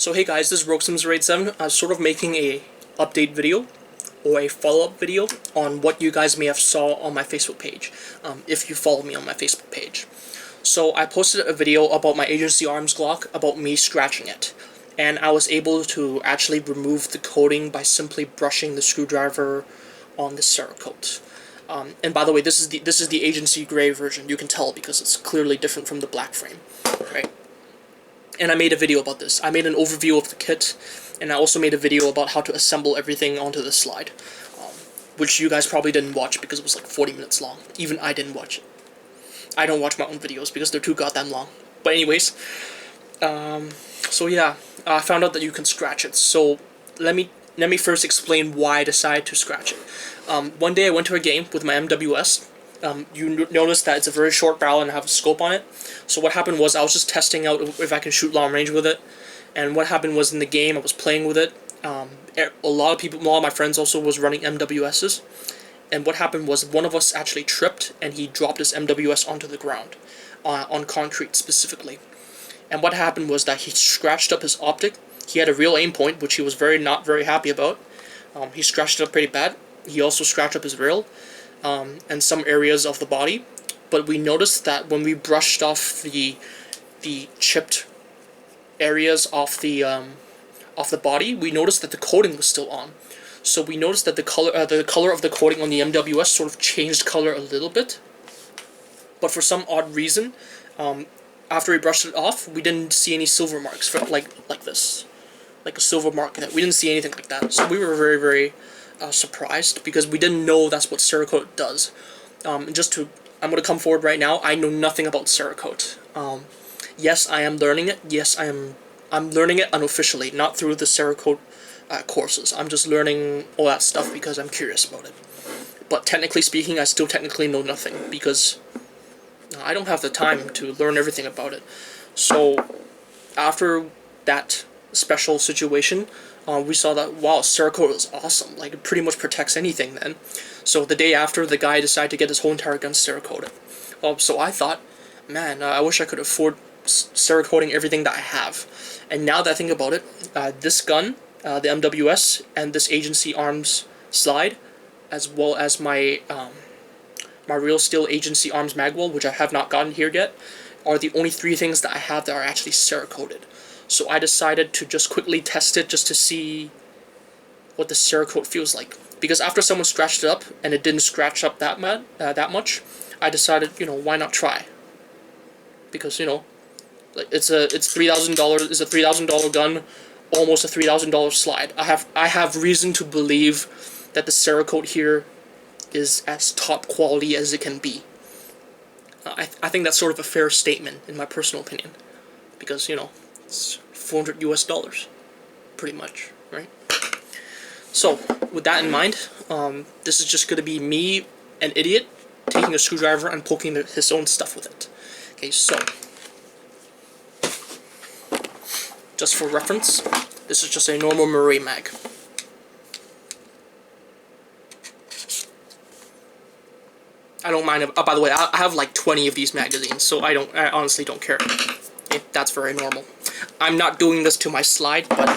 So hey guys, this is RogueSims87. I'm sort of making a update video or a follow-up video on what you guys may have saw on my Facebook page, if you follow me on my Facebook page. So I posted a video about my agency arms Glock, about me scratching it, and I was able to actually remove the coating by simply brushing the screwdriver on the Cerakote. And by the way, this is the agency gray version. You can tell because it's clearly different from the black frame, right? And I made a video about this. I made an overview of the kit, and I also made a video about how to assemble everything onto the slide, which you guys probably didn't watch because it was like 40 minutes long. Even I didn't watch it. I don't watch my own videos because they're too goddamn long. But anyways, so yeah, I found out that you can scratch it. So let me first explain why I decided to scratch it. One day I went to a game with my MWS. You notice that it's a very short barrel and I have a scope on it. So what happened was I was just testing out if I can shoot long range with it. And what happened was in the game I was playing with it. A lot of my friends also was running MWSs. And what happened was one of us actually tripped and he dropped his MWS onto the ground, on concrete specifically. And what happened was that he scratched up his optic. He had a real aim point, which he was not very happy about. He scratched it up pretty bad. He also scratched up his rail. And some areas of the body, but we noticed that when we brushed off the chipped areas off the body, we noticed that the coating was still on. So we noticed that the color of the coating on the MWS sort of changed color a little bit, but for some odd reason, after we brushed it off, we didn't see any silver marks like this, like a silver mark. We didn't see anything like that. So we were very, very surprised because we didn't know that's what Cerakote does. I'm going to come forward right now. I know nothing about Cerakote. Yes, I am learning it. Yes, I'm learning it unofficially, not through the Cerakote courses. I'm just learning all that stuff because I'm curious about it. But technically speaking, I still technically know nothing because I don't have the time to learn everything about it. So after that special situation, we saw that, wow, Cerakote is awesome. Like, it pretty much protects anything then. So the day after, the guy decided to get his whole entire gun Cerakoted. So I thought, man, I wish I could afford Cerakoting everything that I have. And now that I think about it, this gun, the MWS, and this agency arms slide, as well as my my real steel agency arms magwell, which I have not gotten here yet, are the only three things that I have that are actually Cerakoted. So I decided to just quickly test it just to see what the Cerakote feels like. Because after someone scratched it up and it didn't scratch up that much, I decided, why not try? Because like it's $3,000. It's a $3,000 gun, almost a $3,000 slide. I have reason to believe that the Cerakote here is as top quality as it can be. I think that's sort of a fair statement in my personal opinion, because it's $400 US, pretty much, right? So, with that in mind, this is just going to be me, an idiot, taking a screwdriver and poking his own stuff with it. Okay, so, just for reference, this is just a normal Murray mag. I don't mind. By the way, I have like 20 of these magazines, so I honestly don't care. Okay, that's very normal. I'm not doing this to my slide, but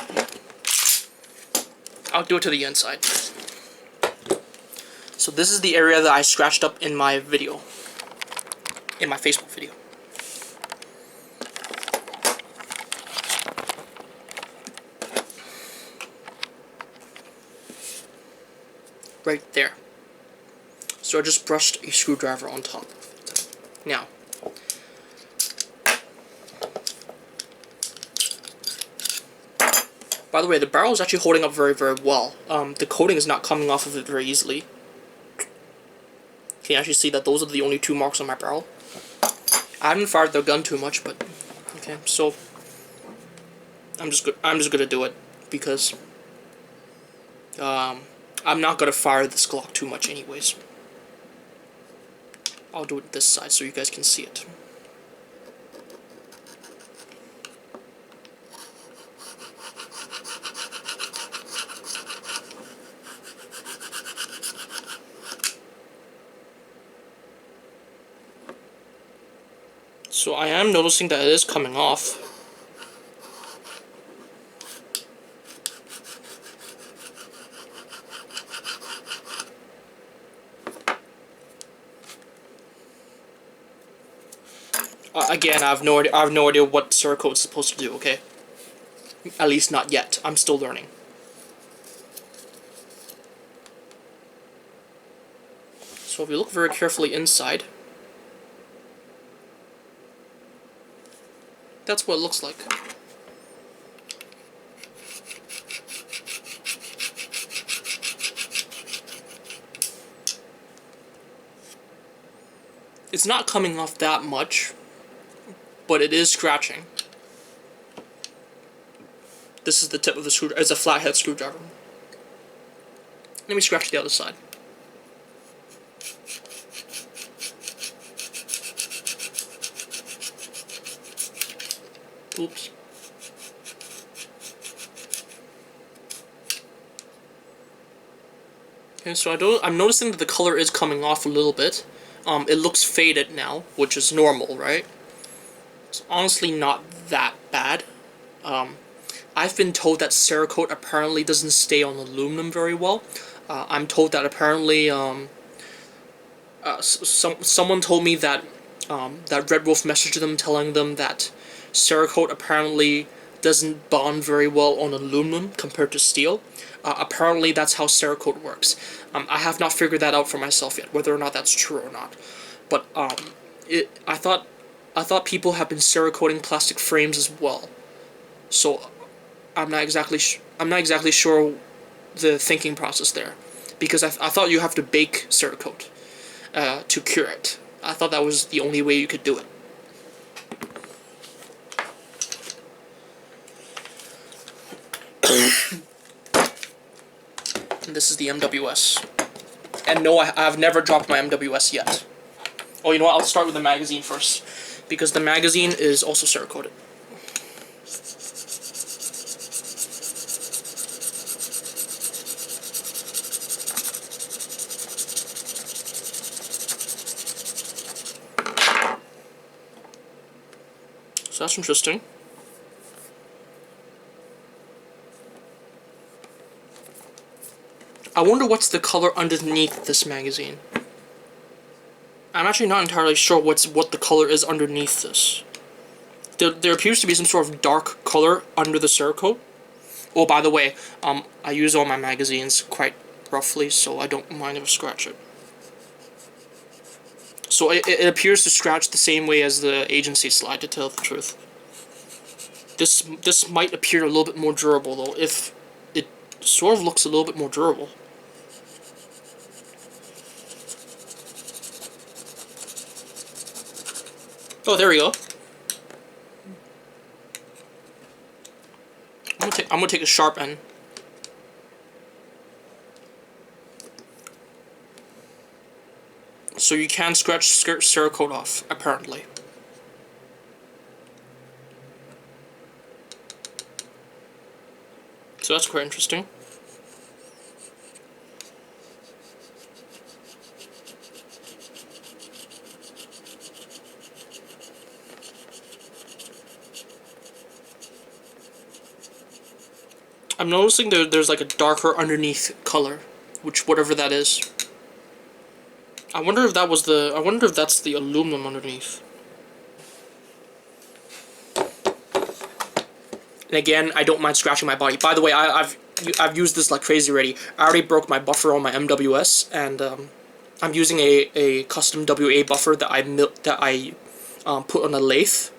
I'll do it to the inside. So this is the area that I scratched up in my video, in my Facebook video. Right there. So I just brushed a screwdriver on top of it. Now, by the way, the barrel is actually holding up very, very well. The coating is not coming off of it very easily. Can you actually see that those are the only two marks on my barrel? I haven't fired the gun too much, but okay. So I'm just gonna do it because I'm not gonna fire this Glock too much, anyways. I'll do it this side so you guys can see it. So I am noticing that it is coming off. Again, I have no idea. I have no idea what Cerakote is supposed to do. Okay, at least not yet. I'm still learning. So if you look very carefully inside, that's what it looks like. It's not coming off that much, but it is scratching. This is the tip of the screwdriver. It's a flathead screwdriver. Let me scratch the other side. Oops. Okay, so I'm noticing that the color is coming off a little bit. It looks faded now, which is normal, right? It's honestly not that bad. I've been told that Cerakote apparently doesn't stay on aluminum very well. I'm told that apparently someone told me that that Red Wolf messaged them telling them that Cerakote apparently doesn't bond very well on aluminum compared to steel. Apparently that's how Cerakote works. I have not figured that out for myself yet, whether or not that's true or not. But I thought people have been Cerakoting plastic frames as well. So I'm not exactly sure the thinking process there, because I thought you have to bake Cerakote to cure it. I thought that was the only way you could do it. And this is the MWS. And no, I've never dropped my MWS yet. Oh, you know what? I'll start with the magazine first, because the magazine is also Cerakoted. So that's interesting. I wonder what's the color underneath this magazine. I'm actually not entirely sure what the color is underneath this. There appears to be some sort of dark color under the Cerakote. Oh, by the way, I use all my magazines quite roughly, so I don't mind if I scratch it. So it appears to scratch the same way as the agency slide, to tell the truth. This might appear a little bit more durable, though, if it sort of looks a little bit more durable. Oh, there we go. I'm gonna take a sharp end. So you can scratch Cerakote off, apparently. So that's quite interesting. I'm noticing there's like a darker underneath color, which whatever that is. I wonder if that was the. I wonder if that's the aluminum underneath. And again, I don't mind scratching my body. By the way, I've used this like crazy already. I already broke my buffer on my MWS, and I'm using a custom WA buffer that I put on a lathe.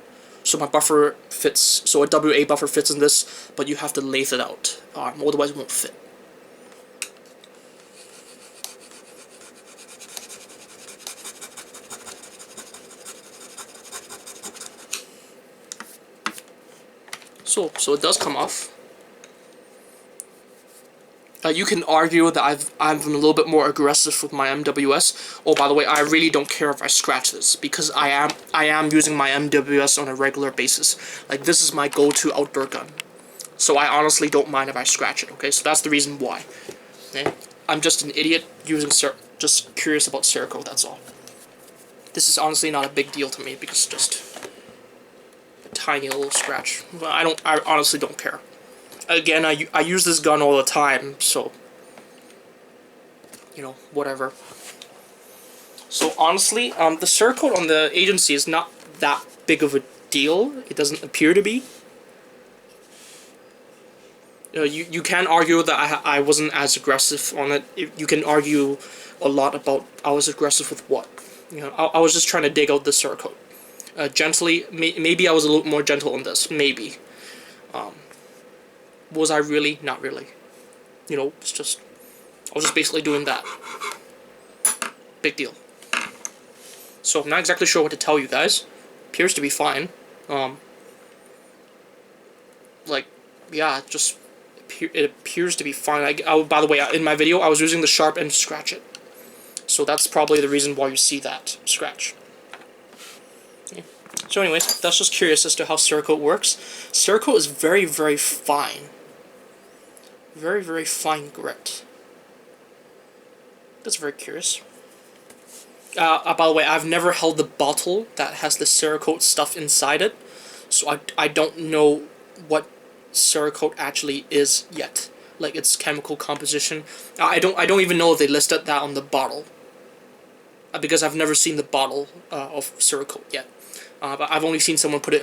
So my buffer fits. So a WA buffer fits in this, but you have to lathe it out. Otherwise, it won't fit. So it does come off. You can argue that I've been a little bit more aggressive with my MWS. Oh, by the way, I really don't care if I scratch this, because I am using my MWS on a regular basis. Like, this is my go-to outdoor gun. So I honestly don't mind if I scratch it, okay? So that's the reason why. Okay? I'm just an idiot using just curious about Cerakote, that's all. This is honestly not a big deal to me, because it's just a tiny little scratch. But I honestly don't care. Again, I use this gun all the time, so, you know, whatever. So honestly, the Cerakote on the agency is not that big of a deal. It doesn't appear to be. You can argue that I wasn't as aggressive on it. You can argue a lot about I was aggressive with what. I was just trying to dig out the Cerakote. Gently, maybe I was a little more gentle on this, maybe. Was I really? Not really. It's just, I was just basically doing that. Big deal. So I'm not exactly sure what to tell you guys. Appears to be fine. Yeah, it appears to be fine. By the way, in my video, I was using the sharp end to scratch it. So that's probably the reason why you see that scratch. Okay. So anyways, that's just curious as to how Cerakote works. Cerakote is very, very fine. Very, very fine grit. That's very curious. By the way, I've never held the bottle that has the Cerakote stuff inside it, so I don't know what Cerakote actually is yet, like its chemical composition. I don't even know if they listed that on the bottle, because I've never seen the bottle of Cerakote yet. But I've only seen someone put it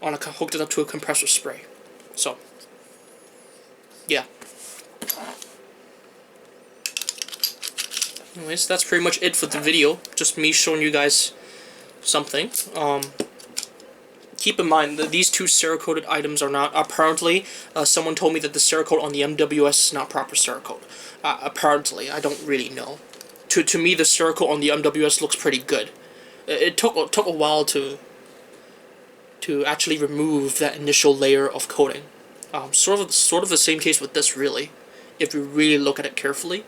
hooked it up to a compressor spray. So yeah. Anyways, that's pretty much it for the video. Just me showing you guys something. Keep in mind that these two Cerakoted items are not, apparently, someone told me that the Cerakote on the MWS is not proper Cerakote. Apparently, I don't really know. To me, the Cerakote on the MWS looks pretty good. It took a while to actually remove that initial layer of coating. Sort of the same case with this, really. If you really look at it carefully,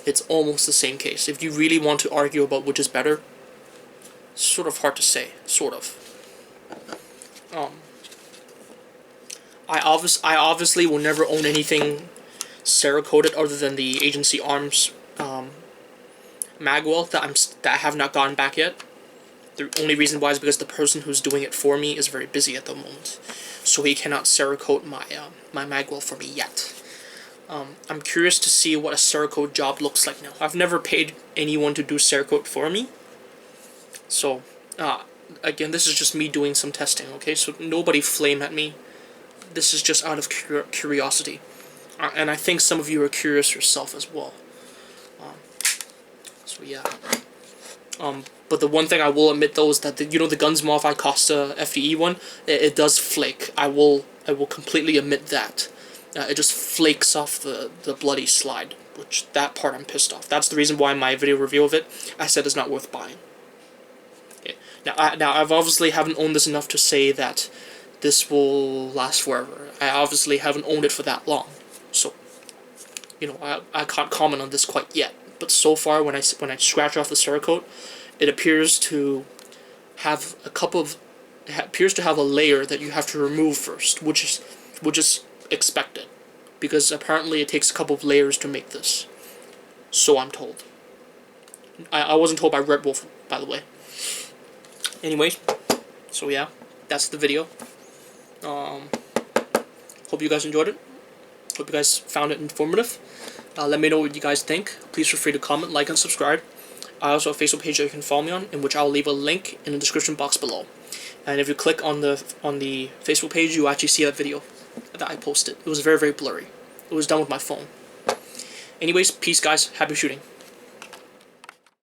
it's almost the same case. If you really want to argue about which is better, sort of hard to say. Sort of. I obviously will never own anything Cerakoted other than the Agency Arms magwell that I have not gotten back yet. The only reason why is because the person who's doing it for me is very busy at the moment, so he cannot Cerakote my magwell for me yet. I'm curious to see what a Cerakote job looks like now. I've never paid anyone to do Cerakote for me, so again, this is just me doing some testing. Okay, so nobody flame at me. This is just out of curiosity, and I think some of you are curious yourself as well. So yeah. But the one thing I will admit though is that the Guns Modified Costa FDE one, it does flake. I will completely admit that. It just flakes off the bloody slide, which that part I'm pissed off. That's the reason why my video review of it I said is not worth buying. Okay. Now I've obviously haven't owned this enough to say that this will last forever. I obviously haven't owned it for that long, so I can't comment on this quite yet. But so far, when I scratch off the Cerakote, it appears to have a layer that you have to remove first, which is expected, because apparently it takes a couple of layers to make this. So I'm told. I wasn't told by Red Wolf, by the way. Anyways, so yeah, that's the video. Hope you guys enjoyed it. Hope you guys found it informative. Let me know what you guys think. Please feel free to comment, like, and subscribe. I also have a Facebook page that you can follow me on, in which I'll leave a link in the description box below. And if you click on the Facebook page, you actually see that video that I posted. It was very, very blurry. It was done with my phone. Anyways, peace guys. Happy shooting.